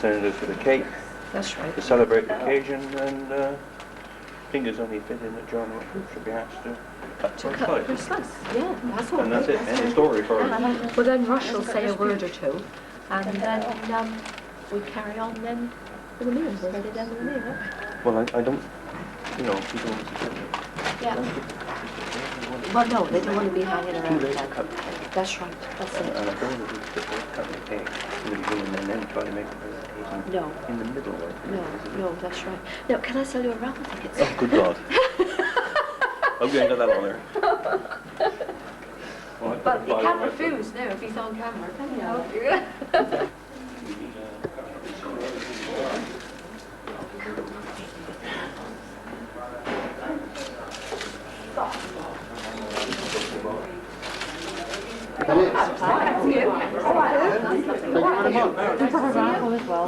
representative for the cake. That's right. To celebrate the occasion, and fingers only fit in that John should be asked to cut To one cut slice. the slice. Yeah, that's all. And that's it. End of story for us. Well, then Rush will say a word or two, and then we carry on then with the meal. We'll get down with the meal, won't we? Well, I don't, you know, people want to sit Yeah. Well, no, they don't want to be hanging around. too late to cut the cake. That's right. That's it. And I don't want to do cut the cake in the beginning and then try to make a presentation No. in the middle. No, that's right. Now, can I sell you a raffle ticket? Oh, good God. Hope you ain't got that on there. Well, But you can't refuse now if he's on camera, can you?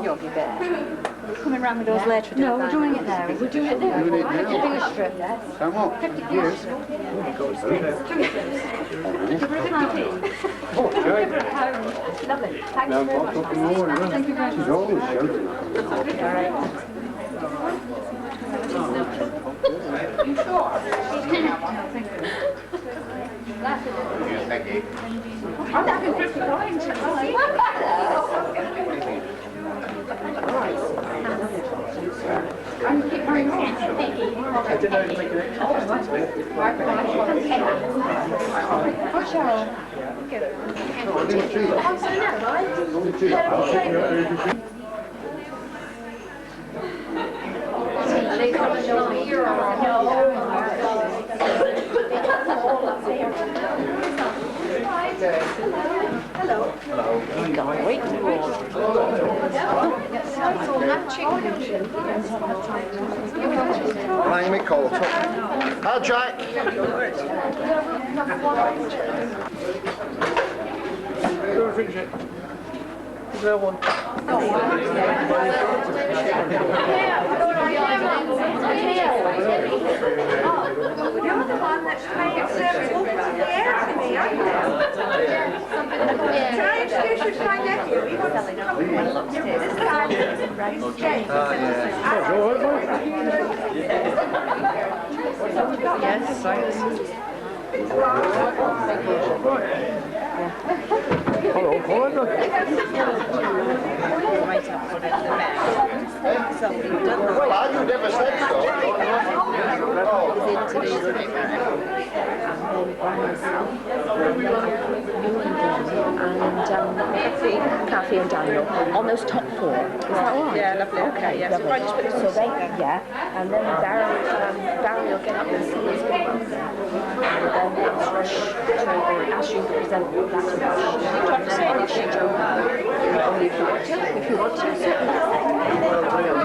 You'll be there. Coming round with those later. No, we're doing it now. We're doing it now. Finish strip. Come on. 50 years. Lovely. Thanks very much. Thank you very much. She's always shouting. Hello. Wait to Hang me coat up. Hi, Jack. Is there one? You're the one that's trying to service in the air to me, aren't you? Can I introduce you to my nephew? He wants to come with me. This guy is James. Yes, thanks. Hello, Paul. Well, you never said so. And Kathy and Daniel on those top four. Is that all right? Yeah, lovely. Okay, yes. Lovely. Right, just put this So they, and then Barry will get up and see his big one there. And then ask Rush to ask you to present that to Rush. Do you have to say anything, Joe? Only if you want to. If you want to, certainly.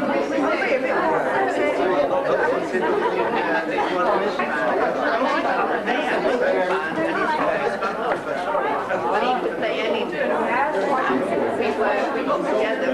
But he could play any tune. We got together.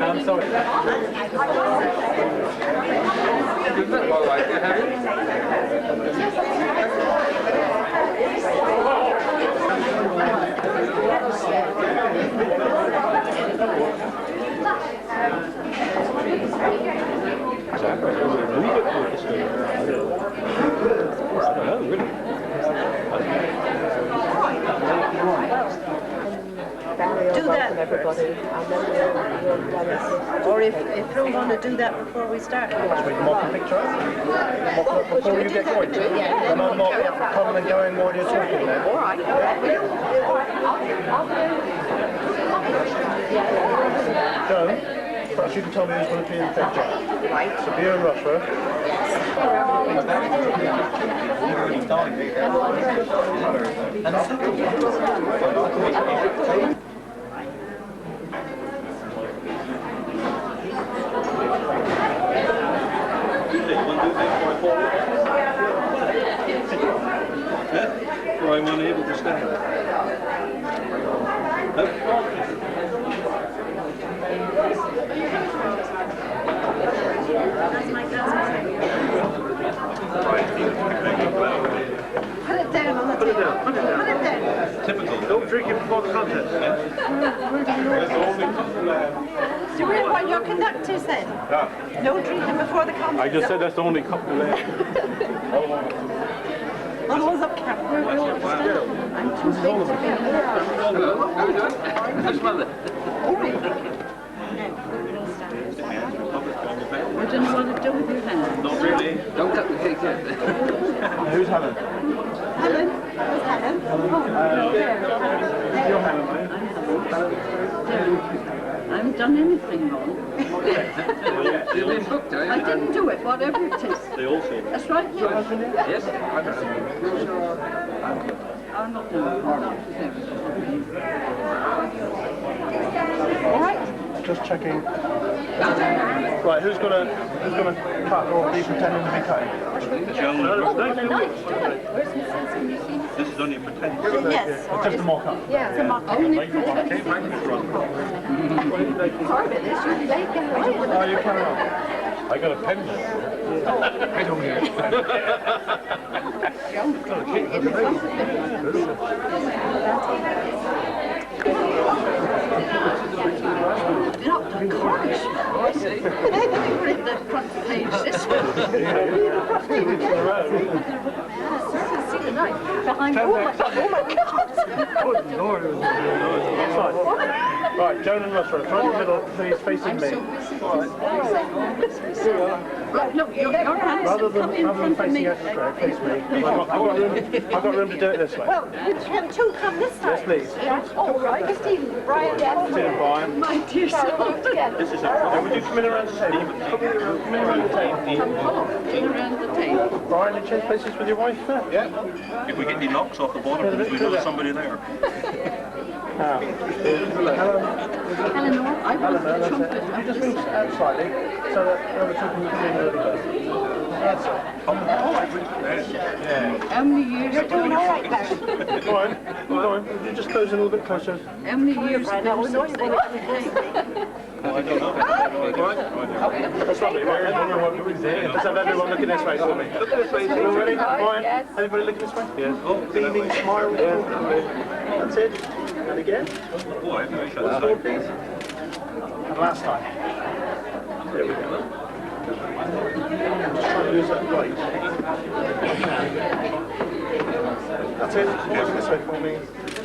I'm sorry. Do that everybody. Or if you want to do that before we start. Should we mock a picture up? Mock it up before you get going? Then I'm not coming and going while you're talking then. All right. Joan, perhaps you can tell me who's going to be in the picture. Right. Sabir and Russia. try one able to stand. Put it down on the table. Put it down. Put it down. Typical. Don't drink it before the contest. So we're what your conductors then? No drinking before the contest. I just said that's the only cup left. Otherwise up camp. I'm too big to be What do you want to do with your hands? Not really. Don't cut the cake yet. Who's Helen? Helen. Where's Helen? You're Helen, mate. I haven't done anything wrong. You've been booked, are you? I didn't do it, whatever it is. They all say That's right, yes. Yes. I'm not doing it. I'm not doing it. All right. Just checking. Right, who's gonna cut or be pretending to be cutting? this is only a pretend. Yes. It's just a mock-up. Only pretend. Sorry about this. You're late getting away. Oh, you carry on. I got a pendant. I don't hear. Not the chorus. I see. Read the front page this one. Behind oh my God. Right, Joan and Russ, right in the middle, please, facing me. Right, look, your hands Rather have come in than front of facing me. out the crowd, face me. I've got room to do it this way. Well, can two come this Yes, side? please. All right. Christine, Brian, Steve and Brian. My dear son. This is Would you come in around the table? Come in around the table. Come around the table. Brian, you change places with your wife there? Yeah. If we get any knocks off the bottom, we know there's somebody there. Eleanor, I want the trumpet. Could you just move out slightly so that the other two can come in really close? That's it. How many years? you're doing all right, Pat. Go on, go on. Would you just close in a little bit closer? How many years? I know you want I don't know. That's lovely. Right, let's have everyone looking this way for me. Look at this way. You all ready? Brian, everybody looking this way? Yes. Oh, Beaming, smile. That's it. And again. Oh, I haven't shut Once that more, down. please. And last time. There we go. Just try to lose that weight. That's it. Always this way for me.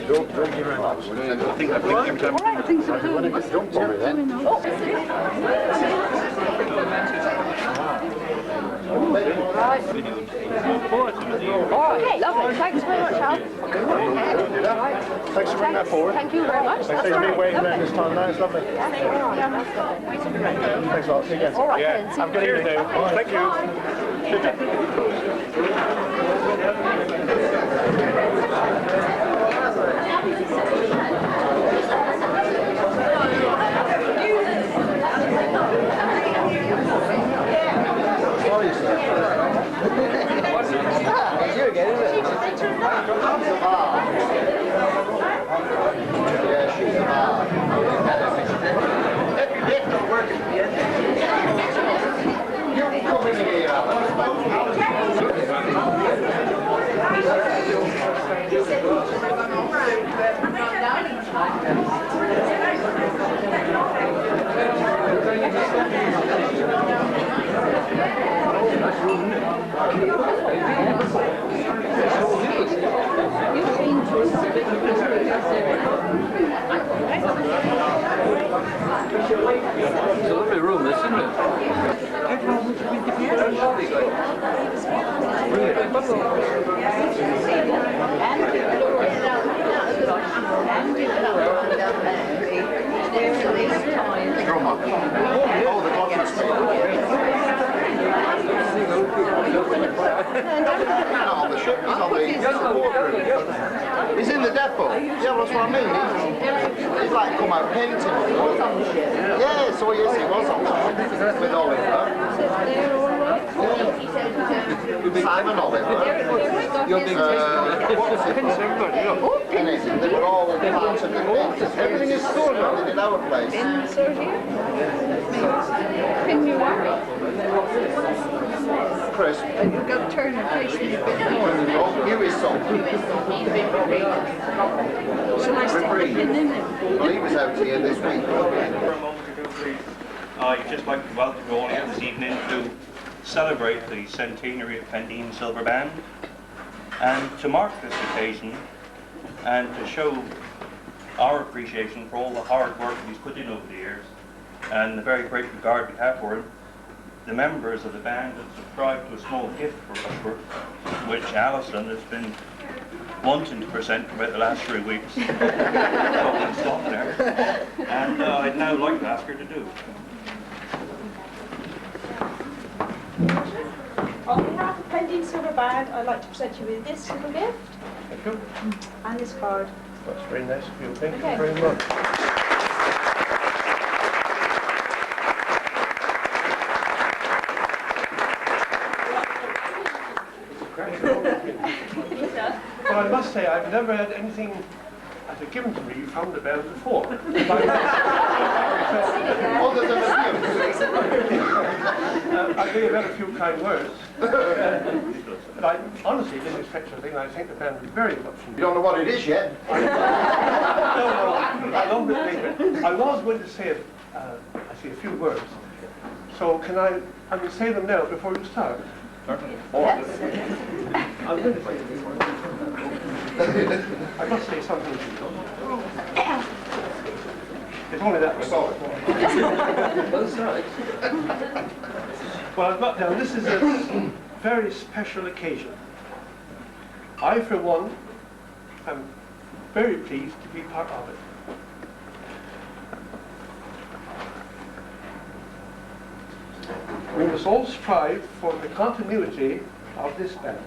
Thank you very much. I think every time. I think so too. Don't worry then. Okay, lovely. Thanks very much, Al. Thanks for bringing that forward. Thank you very much. Thanks for being waiting around this time now. It's lovely. Thanks a lot. See you again. All right, then. See Have a good evening. Thank you. Good job. It's a lovely room, this, isn't it? On the ship, he's in the depot. Yeah, that's what I mean. He's like come out painting. Yeah, so yes, he was on with Oliver. Simon Oliver. Your big what's it? Pennies. They were all part of the bins. Everything is stored now. They did our place. Pins are here. Pin you are. Chris. And you've got to turn and face me a bit more. Oh, here is some. Shall I stick the pin in it? Well, he was out here this week. For a moment or two, please. I'd just like to welcome you all here this evening to celebrate the centenary of Pendeen Silver Band, and to mark this occasion and to show our appreciation for all the hard work he's put in over the years and the very great regard we have for him. The members of the band have subscribed to a small gift for us, which Alison has been wanting to present for about the last 3 weeks. And I'd now like to ask her to do. On behalf of Pendeen Silver Band, I'd like to present you with this little gift Thank you. and this card. That's very nice of you. Thank Okay. you very much. Well, I must say, I've never had anything given to me from the band before. Other than a I may have had a few kind words. But I honestly didn't expect anything. I think the band is very much You don't know what it is yet. No, I love it later. I was going to say, a few words. So can I will say them now before you start? Certainly. I'm going to say them before you start. I must say something to you. It's only that much. Both sides. Well, I've got down, this is a very special occasion. I, for one, am very pleased to be part of it. We must all strive for the continuity of this band.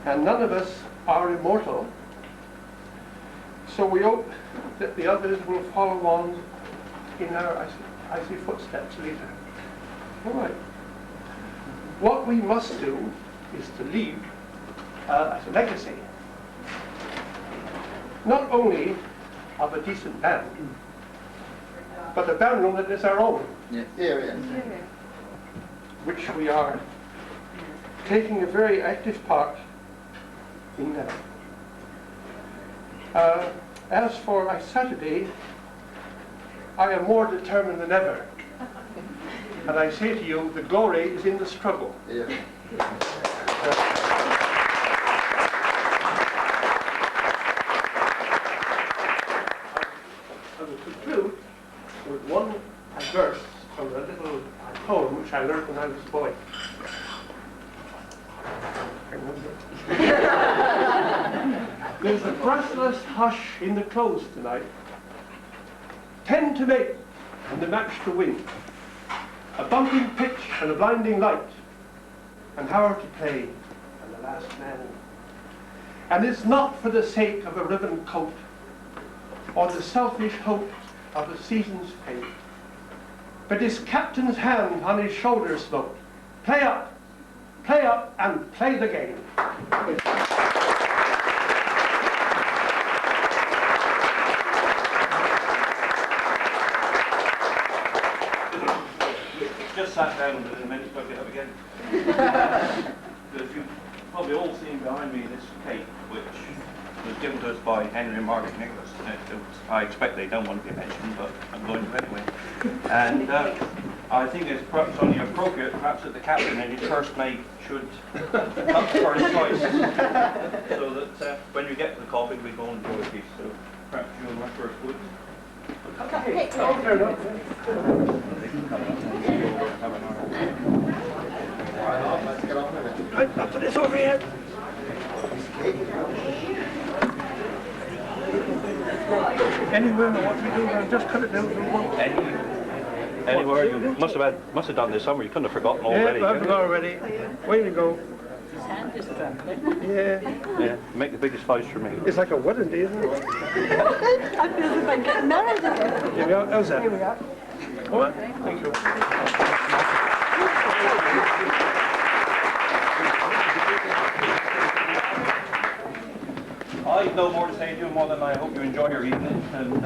And none of us are immortal, so we hope that the others will follow on in our icy footsteps later. All right. What we must do is to leave as a legacy, not only of a decent band, but a band room that is our own, Here. which we are taking a very active part in now. As for Saturday, I am more determined than ever. And I say to you, the glory is in the struggle. Yeah. I will conclude with one verse from a little poem which I learned when I was a boy. There's a breathless hush in the close tonight. 10 to make and the match to win. A bumping pitch and a blinding light. An hour to play and the last man. And it's not for the sake of a ribbon coat or the selfish hope of the season's fate, but his captain's hand on his shoulder smote. Play up, and play the game. Just sat down and in a minute to get up again. You've probably all seen behind me this cake, which was given to us by Henry and Margaret Nicholas. I expect they don't want to be mentioned, but I'm going to anyway. And I think it's perhaps only appropriate, perhaps, that the captain and his first mate should come first choice, so that when you get to the coffee, we go and enjoy a piece. So perhaps you and my first would. Okay. Oh, fair enough. Let's get on with it. Right, I'll put this over here. Anywhere I want to do, I'll just cut it down to one. Anywhere you must have done this summer. You couldn't have forgotten already. Yeah, I've got already. Way to go. Yeah. Yeah, make the biggest face for me. It's like a wedding day, isn't it? I feel as if I'm getting married again. Here we are. How's that? Here we are. All right. Thank you. I've no more to say to you more than I hope you enjoy your evening and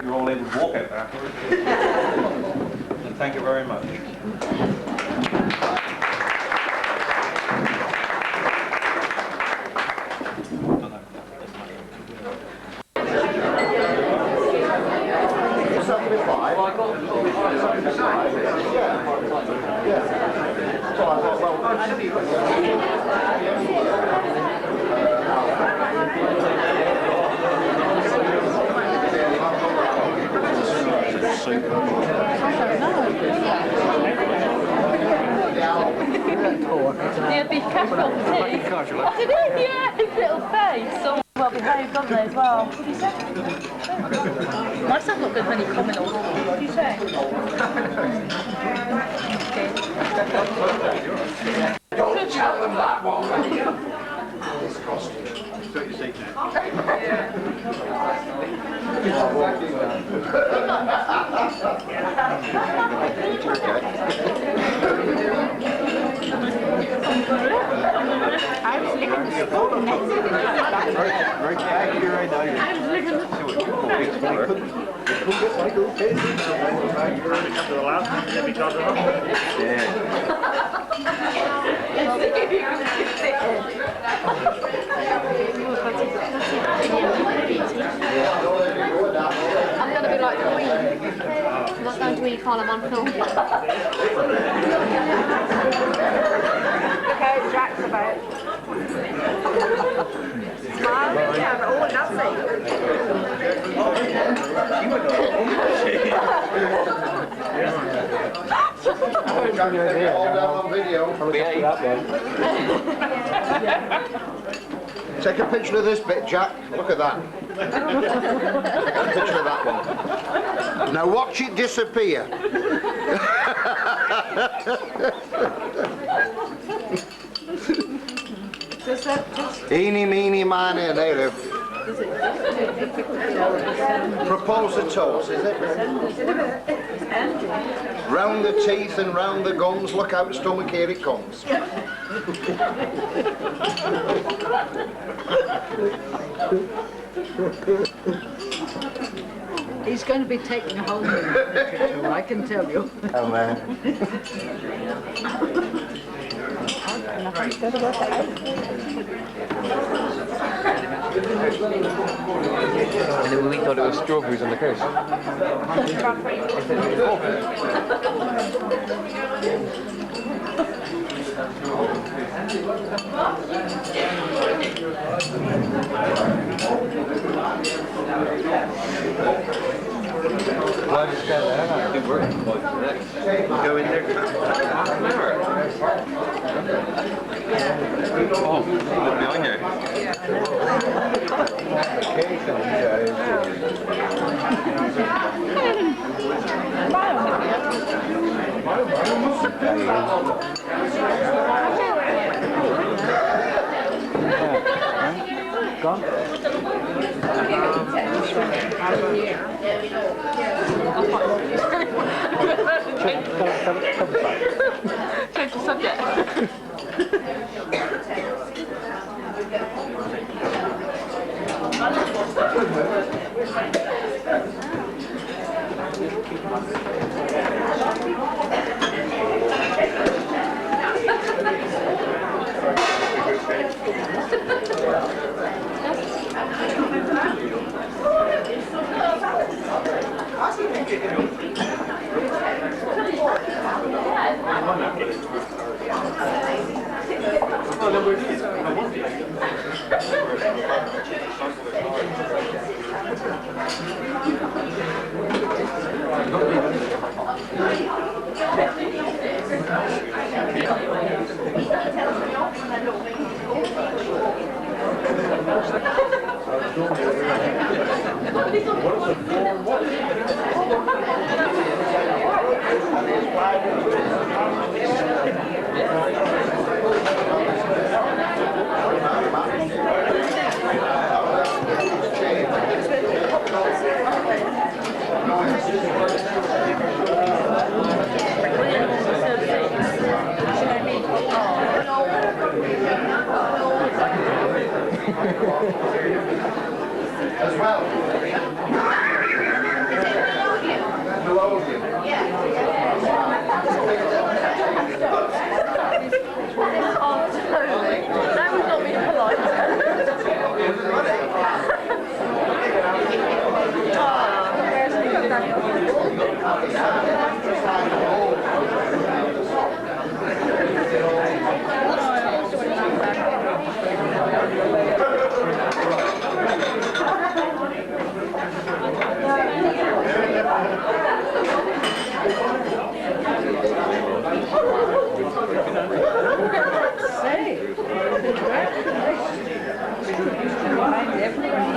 you're all able to walk out afterwards. And thank you very much. Yeah, be careful of the teeth. I did it, yeah, his little face. So well behaved, don't they, as well? What did you say? My son got good when he commented. What did you say? Don't tell them that one, will you? It's costing. I was licking the spoon next to it. I'm going to be like Queen. I'm not going to eat while I'm on film. Look how Jack's about. Smile, yeah, but all nothing. All down on video. Take a picture of this bit, Jack. Look at that. Take a picture of that one. Now watch it disappear. Eeny, meeny, miny, native. Propose a toast, is it? Round the teeth and round the gums, look out, stomach, here it comes. He's going to be taking a whole new literature, I can tell you. Oh man. Nothing's going to work out. And then we thought it was strawberries on the coast. Well, I just got that. Good work. Go in there. Oh, behind you. Gone? Change the subject. As well. Melodium. That was not being polite.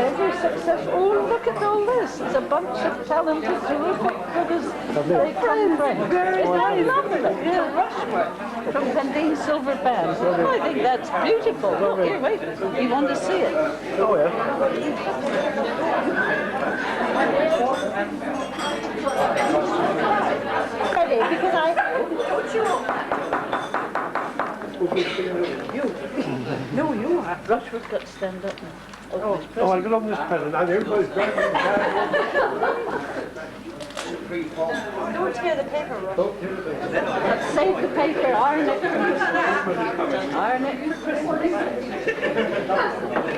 Every success. Oh, look at all this. It's a bunch of talented, terrific figures. They come from. Isn't that lovely? Yeah, Rushworth from Pendeen Silver Band. I think that's beautiful. Look, here, wait. You want to see it? Oh, yeah. Ready? Because No, you are. Rushworth's got to stand up now. Oh, I love this present. And everybody's great. Don't tear the paper, Rush. But save the paper, iron it. Iron it.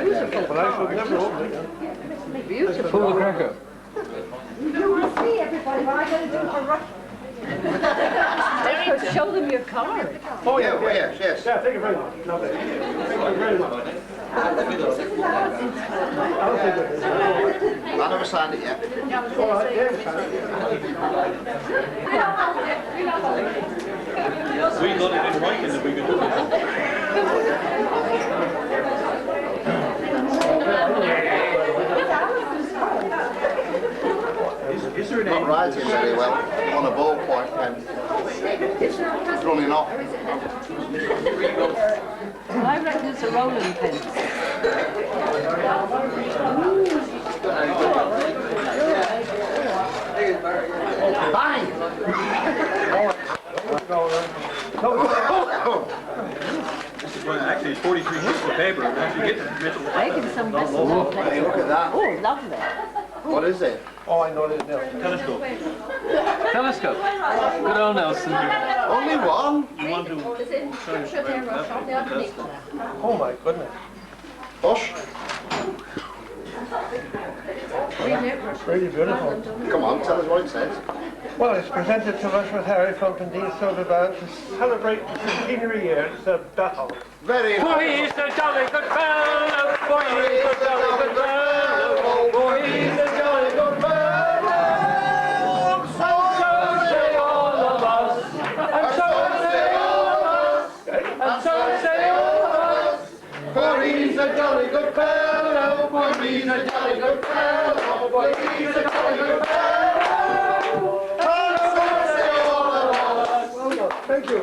Beautiful. Well, I should never open it. Beautiful. Pull the cracker. You want to see everybody what I'm going to do for Rush. Show them your card. Oh, yeah, Yes, yes. Yeah, thank you very much. Lovely. Thank you very much. I never signed it yet. All right, yeah, we can. We got it in writing that we could do Is there an Not writing very well on a ballpoint pen. It's running off. I reckon it's a rolling pin. Bang! Actually, it's 43 sheets of paper. Actually, get the Making some business. Hey, look at that. Oh, lovely. What is it? Oh, I know it now. telescope. Telescope. Good old Nelson. Only one? You want to... Oh, my goodness. Hush. Really beautiful. Come on, tell us what it says. Well, it's presented to Rushworth Harry from Pendeen Silver Band to celebrate the centenary year. It's a battle. Very For nice. he's a jolly good fellow. For he's a jolly good fellow. For he's a jolly good fellow. So say all of us. And so say all of us. And so say all of us. For he's a jolly good fellow. For he's a jolly good fellow. For he's a jolly good fellow. Thank you.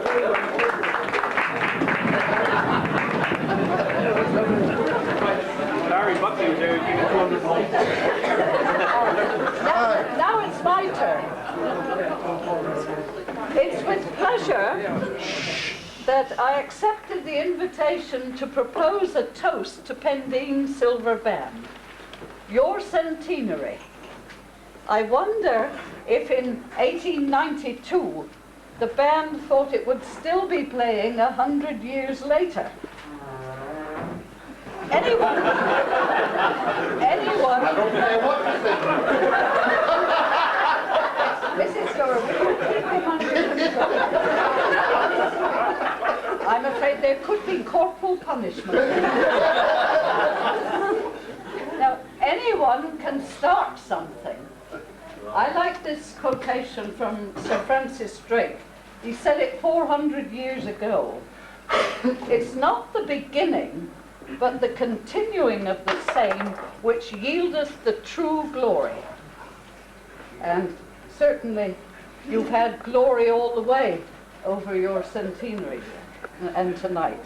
Larry Buckley was there, give me 200 points. Now it's my turn. It's with pleasure that I accepted the invitation to propose a toast to Pendeen Silver Band, your centenary. I wonder if in 1892 the band thought it would still be playing 100 years later. Anyone? Anyone? I don't care what you think. Mrs. Storer, we will keep him under control. I'm afraid there could be corporal punishment. Now, anyone can start something. I like this quotation from Sir Francis Drake. He said it 400 years ago. It's not the beginning, but the continuing of the same which yieldeth the true glory. And certainly you've had glory all the way over your centenary and tonight.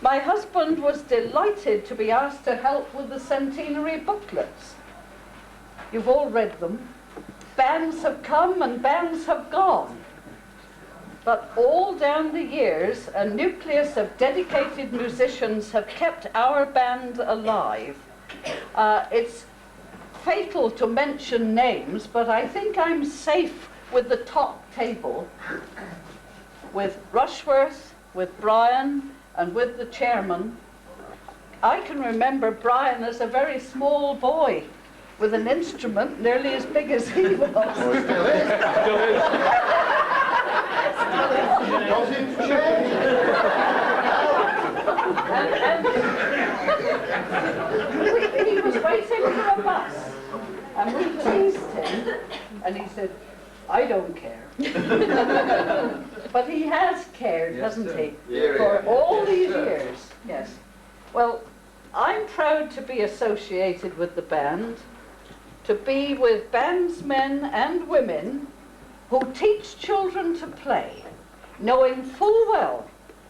My husband was delighted to be asked to help with the centenary booklets. You've all read them. Bands have come and bands have gone. but all down the years, a nucleus of dedicated musicians have kept our band alive. It's fatal to mention names, but I think I'm safe with the top table, with Rushworth, with Brian, and with the chairman. I can remember Brian as a very small boy with an instrument nearly as big as he was. Oh, he still is. Still is. Does it change? And he was waiting for a bus, and we teased him, and he said, "I don't care." But he has cared, hasn't he? For all these years, yes. Well, I'm proud to be associated with the band, to be with bandsmen and women who teach children to play, knowing full well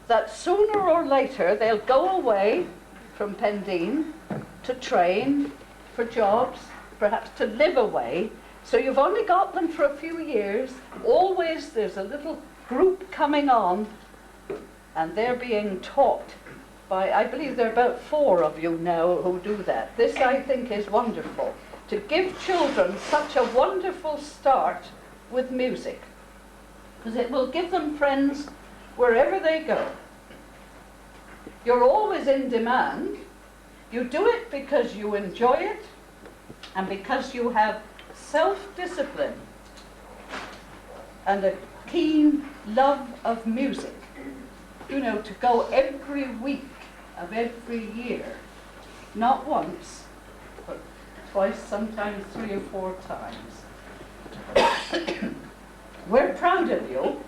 that sooner or later they'll go away from Pendeen to train for jobs, perhaps to live away. So you've only got them for a few years. Always there's a little group coming on, and they're being taught by, I believe there are about 4 of you now who do that. This, I think, is wonderful, to give children such a wonderful start with music, because it will give them friends wherever they go. You're always in demand. You do it because you enjoy it and because you have self-discipline and a keen love of music. You know, to go every week of every year, not once, but twice, sometimes 3 or 4 times. We're proud of you,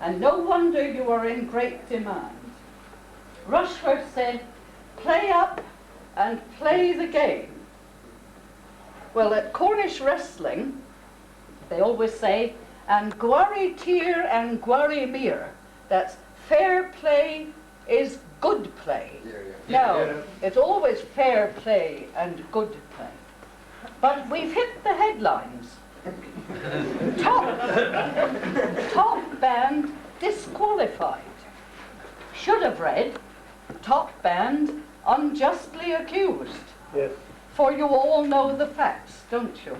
and no wonder you are in great demand. Rushworth said, "Play up and play the game." Well, at Cornish wrestling, they always say, "And gwari tir and gwari mir." That's fair play is good play. No, it's always fair play and good play. But we've hit the headlines. Top band disqualified. Should have read, top band unjustly accused. Yes. For you all know the facts, don't you?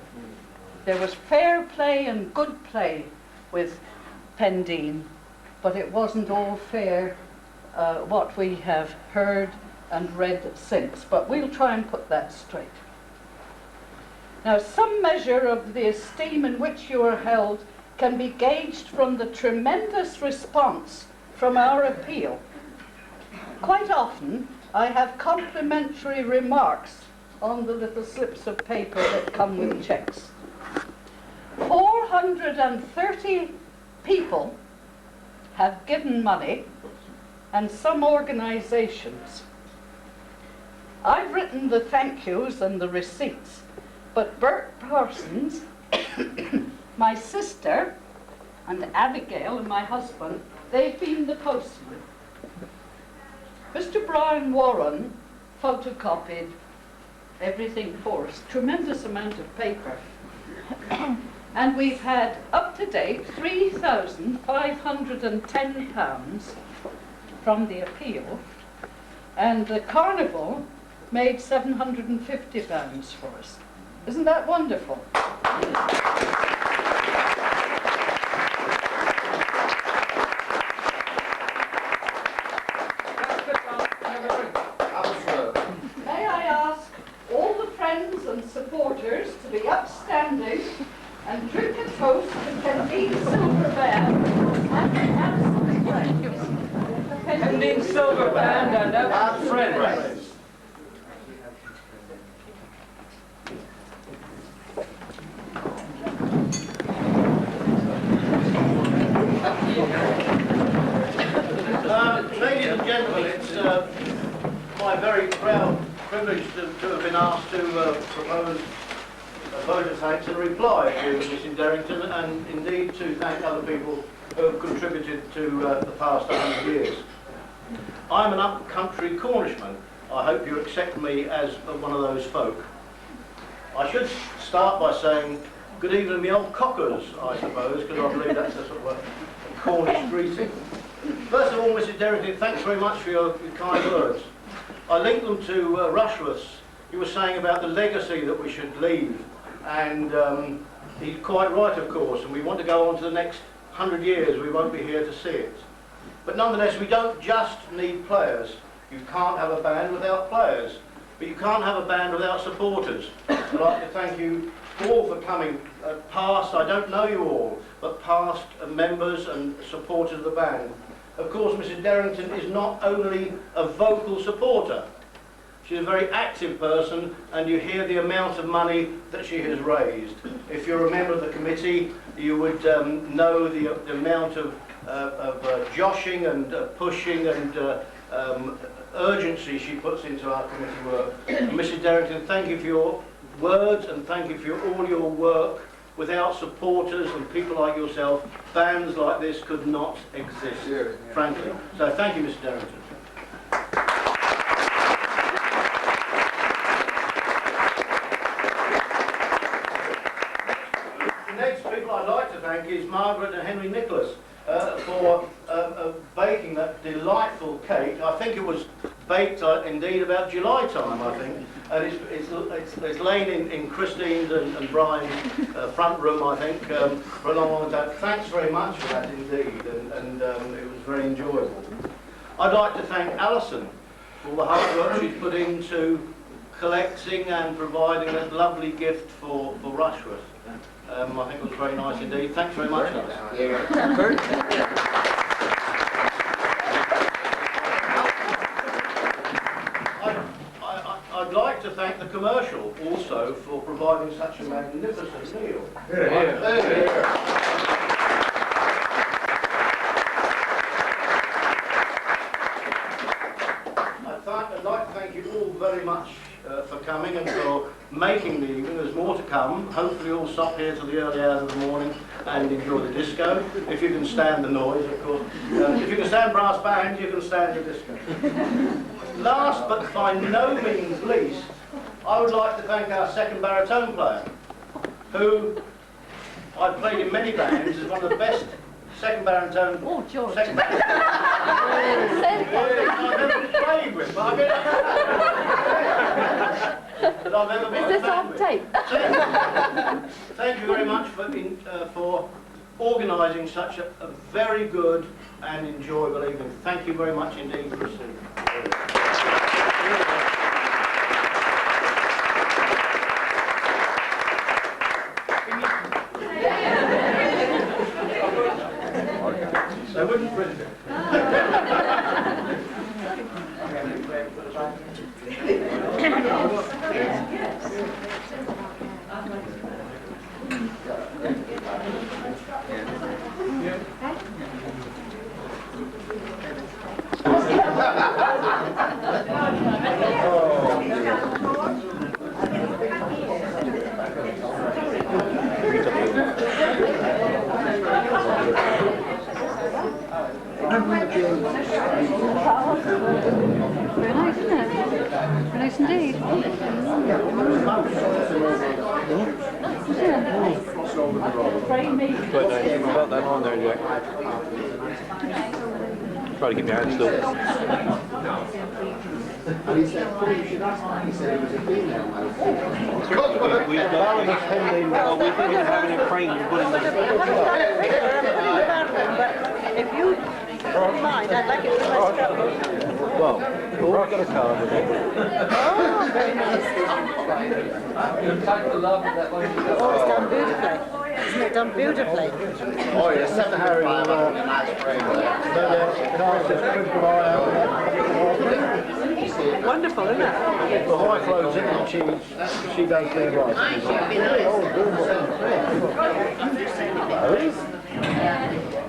There was fair play and good play with Pendeen, but it wasn't all fair, what we have heard and read since. But we'll try and put that straight. Now, some measure of the esteem in which you are held can be gauged from the tremendous response from our appeal. Quite often, I have complimentary remarks on the little slips of paper that come with checks. 430 people have given money, and some organizations. I've written the thank yous and the receipts, but Bert Parsons, my sister, and Abigail and my husband, they've been the postman. Mr. Brian Warren photocopied everything for us, tremendous amount of paper. And we've had, up to date, £3,510 from the appeal, and the carnival made £750 for us. Isn't that wonderful? May I ask all the friends and supporters to be upstanding and drink a toast to Pendeen Silver Band and absent friends. Pendeen Silver Band and absent friends. Ladies and gentlemen, it's my very proud privilege to have been asked to propose a vote and reply to Mrs. Derrington, and indeed to thank other people who have contributed to the past 100 years. I'm an up-country Cornishman. I hope you accept me as one of those folk. I should start by saying good evening, me old cockers, I suppose, because I believe that's the sort of Cornish greeting. First of all, Mrs. Derrington, thanks very much for your kind words. I linked them to Rushworth's. He was saying about the legacy that we should leave, and he's quite right, of course, and we want to go on to the next 100 years. We won't be here to see it. But nonetheless, we don't just need players. You can't have a band without players, but you can't have a band without supporters. I'd like to thank you all for coming, past, I don't know you all, but past members and supporters of the band. Of course, Mrs. Derrington is not only a vocal supporter, she's a very active person, and you hear the amount of money that she has raised. If you're a member of the committee, you would know the amount of joshing and pushing and urgency she puts into our committee work. And Mrs. Derrington, thank you for your words and thank you for all your work. Without supporters and people like yourself, bands like this could not exist, frankly. So thank you, Mr. Derrington. The next people I'd like to thank is Margaret and Henry Nicholas for baking that delightful cake. I think it was baked indeed about July time, I think. And it's lain in Christine's and Brian's front room, I think, for a long, long time. Thanks very much for that indeed, and it was very enjoyable. I'd like to thank Alison for all the hard work she's put into collecting and providing that lovely gift for Rushworth. I think it was very nice indeed. Thanks very much, Alison. I'd like to thank the commercial also for providing such a magnificent meal. I'd like to thank you all very much for coming and for making the evening. There's more to come. Hopefully you'll stop here till the early hours of the morning and enjoy the disco, if you can stand the noise, of course. If you can stand brass bands, you can stand the disco. Last but by no means least, I would like to thank our second baritone player, who I've played in many bands, is one of the best second baritone. Oh, George. Second I've ever played with, but I've ever been. Is this on tape? Thank you very much for organising such a very good and enjoyable evening. Thank you very much indeed, Christine. They wouldn't print it. Very nice, isn't it? Very nice indeed. Put that on there, Jack. Try to keep your hands still. And he said, "Oh, you should ask that." He said it was a female. We've got Pendeen Band. We think of having a crane to put in the... If you don't mind, I'd like it to my scrapbook. Well, we've got a card with it. Oh, very nice. Oh, it's done beautifully. Isn't it done beautifully? Oh, yeah, Centenary. Wonderful, isn't it? The high flows in and she does their right.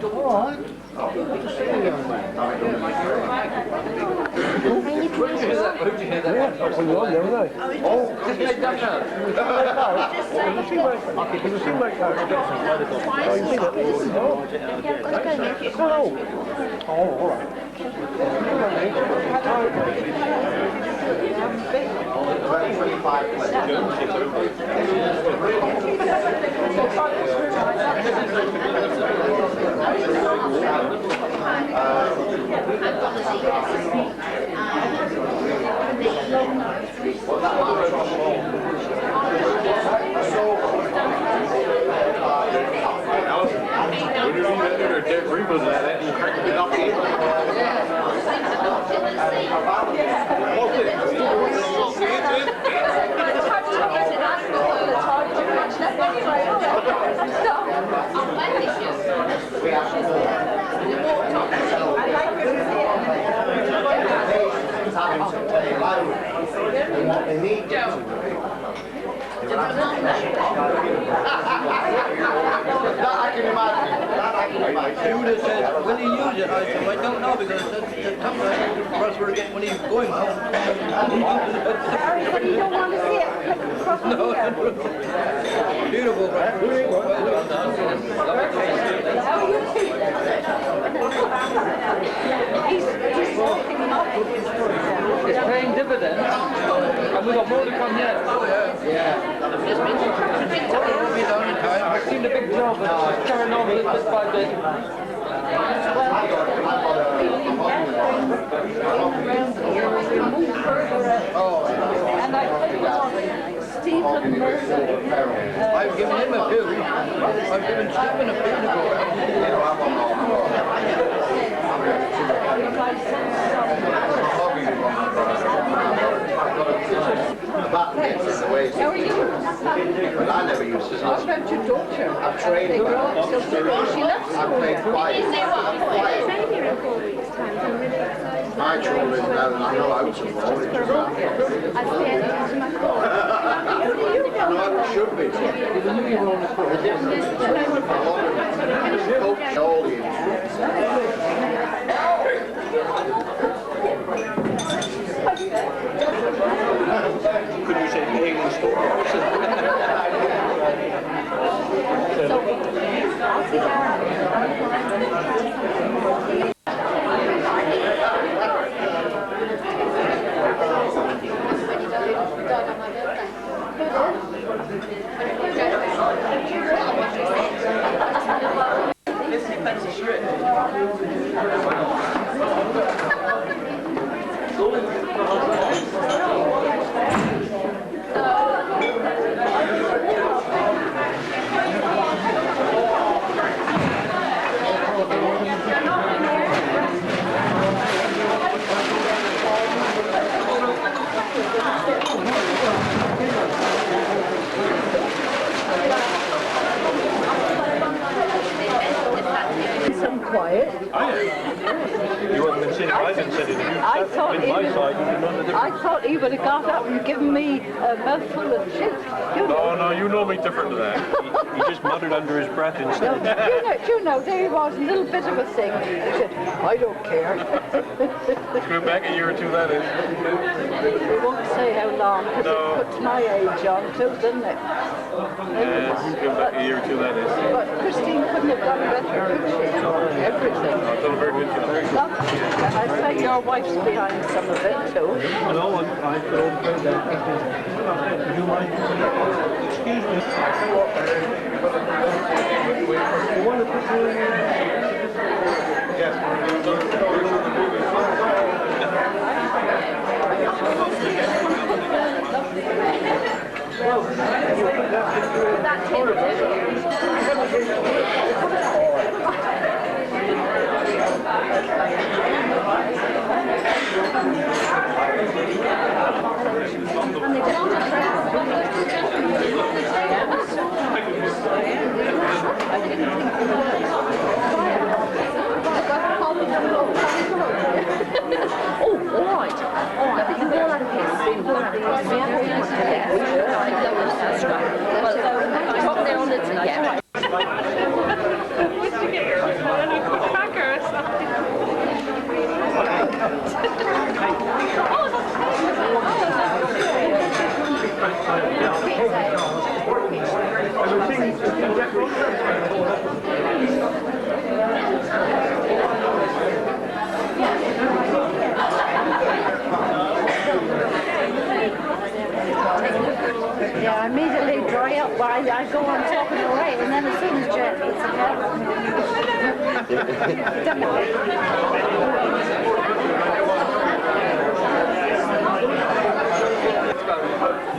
All right. Good to see you, young man. Where'd you hear that? Where'd you hear that? Yeah, that's on the line there, wasn't it? Oh, just made that now. There's a teammate coach. Oh, you see that? Oh, all right. doing what they need to. That I can imagine. That I can imagine. You would have said, will he use it? I said, I don't know, because the tough for us were getting when he's going home. Sorry, but you don't want to see it. No. Beautiful, right? Well done. It's paying dividends, and we've got more to come yet. Oh, yeah. I've seen the big job, and it's carrying on with it bit by bit. And I think Stephen Mercer. I've given him a few. I've given Stephen a few to go around. That gets in the way. How are you? But I never used to. What about your daughter? I've trained her. She loves I've played quiet. My children know that I know how to roll. No, it should be. Coach all the Could you say alien stories? Some quiet. You haven't been sitting, I've been sitting. I thought Been my side, you've been on the different. I thought he would have got up and given me a mouthful of chips. No, you know me different to that. He just muttered under his breath instead. You know, there he was, a little bit of a thing. He said, I don't care. Go back a year or two, that is. We won't say how long, because it puts my age on too, doesn't it? Yes, go back a year or two, that is. But Christine couldn't have done better, could she? Everything. I've done a very good job. I say your wife's behind some of it too. No, I could all play that. Would you mind? Excuse me. You want to put your... Yes. That's it. Oh, all right. I think the ball had a piece. Well, top there on it tonight. Yeah. What did you get? A cracker or something? Yeah, I immediately dry up while I go on talking away, and then as soon as Jet eats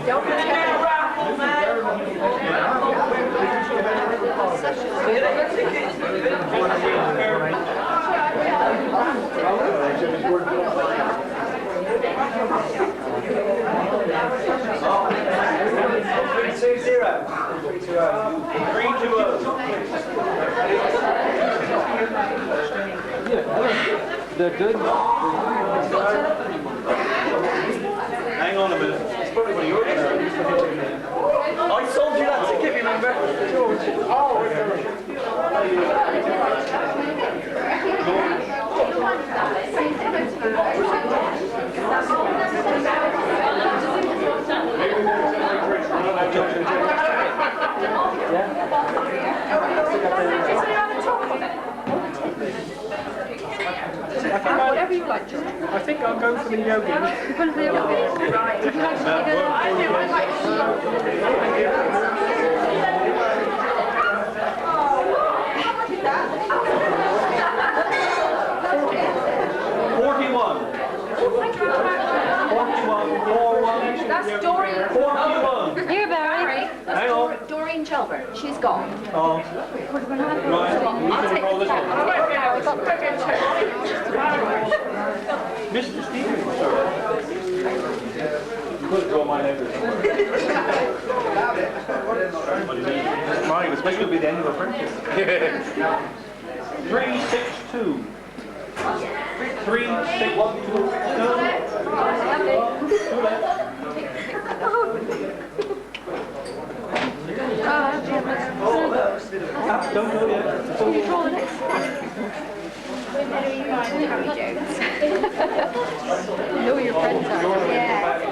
Don't forget Raffle, man! They're good. Hang on a minute. I sold you that ticket, remember? Whatever you like, George. I think I'll go for the yogi. Right. Would you like to take a... I do, I'd like That's Doreen. 41. Here, Barry. Hang on. Doreen Chelbert. She's gone. Oh. I'll take the Mr. Stevens, sir. You could draw my name. Mine was supposed to be the end of the friendship. 362. 362. Don't go yet. Can you draw the next one? You know who your friends are. Yeah.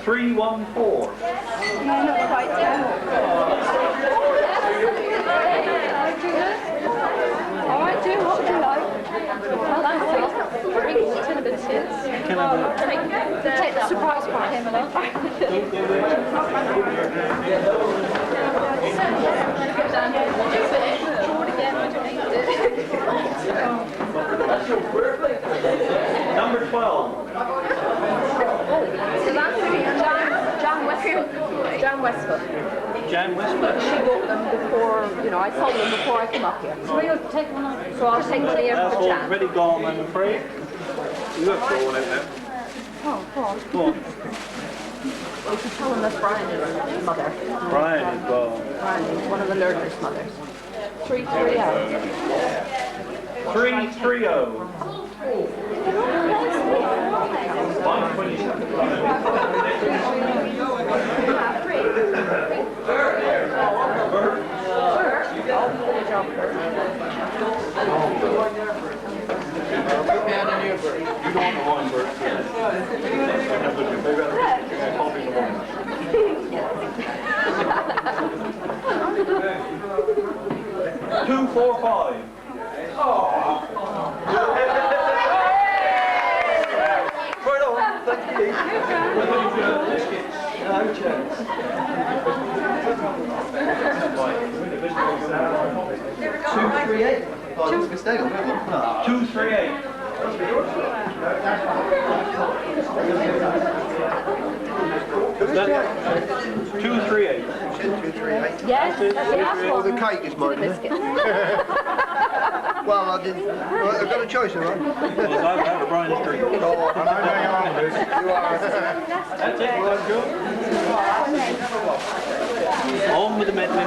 314. No, not quite yet. All right, do what would you like? Well, that's it. Bring the tin of biscuits. Can I Take the surprise part, Pamela. Number 12. So that's Jan Westfoot. Jan Westfoot. Jan Westfoot. She bought them before, you know, I sold them before I came up here. So you'll take one on. So I'll take one here That's for Jan. already gone, I'm afraid. You have to go on it now. Oh, go on. Go on. You can tell them that Brian is his mother. Brian is gone. Brian is one of the learners' mothers. 330. 330. 245. Right on, thank you. No chance. 238. Oh, that's a mistake. 238. Is that 238? 238. Yes, that's the last Well, one. the cake is mine. Well, I didn't. Well, I've got a choice, have I? Well, I've had a Brian Street. Oh, I know where you are, Bruce. You are. That's it, well, Joe. On with the medley.